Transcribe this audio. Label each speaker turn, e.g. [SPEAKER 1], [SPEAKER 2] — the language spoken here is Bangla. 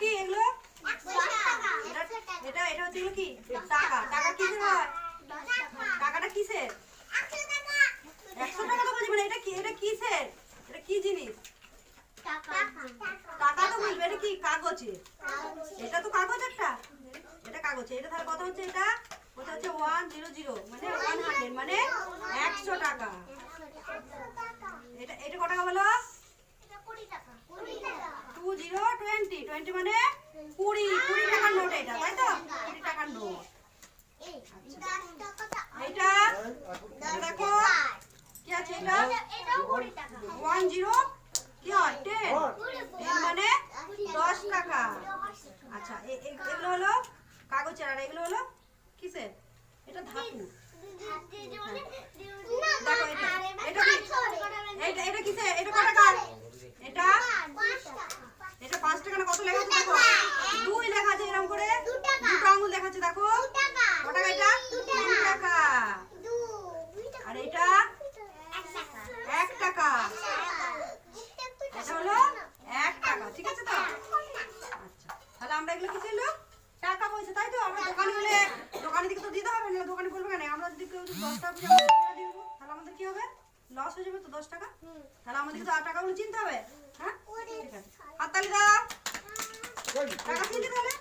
[SPEAKER 1] কি এগুলো? এটা এটা হচ্ছে কি টাকা। টাকা কিসের হয়? টাকাটা কিসের? 100 টাকা তো বুঝবে না। এটা কি? এটা কিসের? এটা কি জিনিস? টাকা তো বুঝবে। এটা কি? কাগজের। এটা তো কাগজ একটা। এটা কাগজে। এটা তাহলে কত হচ্ছে? এটা কত হচ্ছে? 100 মানে 100 মানে 100 টাকা। এটা এটা কত টাকা বলো? 20 20 মানে 20 টাকার নোট। এটা তাই তো? 20 টাকার নোট। এইটা দেখো কি আছে? এটা 10 কি হয়? 10 মানে 10 টাকা। আচ্ছা এগুলো হলো কাগজের। আর এগুলো হলো কিসের? এটা ধাতু। দেখো এটা এটা এটা এটা কিসের? এটা কত টাকা? এটা এটা 5 টাকা না? কত লেখা আছে দেখো? 2 লেখা আছে এরকম করে। দুটো আঙুল দেখাচ্ছে দেখো। কত টাকা এটা? 2 টাকা। আর এটা 1 টাকা। এটা হলো 1 টাকা। ঠিক আছে তো? আচ্ছা তাহলে আমরা এগুলো কি ছিল? টাকা পয়সা তাই তো? আমরা দোকানে গেলে দোকানে দিকে তো দিতে হবে না। দোকানে বলবে কেন? আমরা যদি কেউ 10 টাকা দিয়ে দিব তাহলে আমাদের কি হবে? লস হয়ে যাবে তো 10 টাকা। তাহলে আমাদেরকে তো টাকাগুলো চিনতে হবে। হ্যাঁ ঠিক আছে। হাততালি দাও। টাকা চিনতে তাহলে।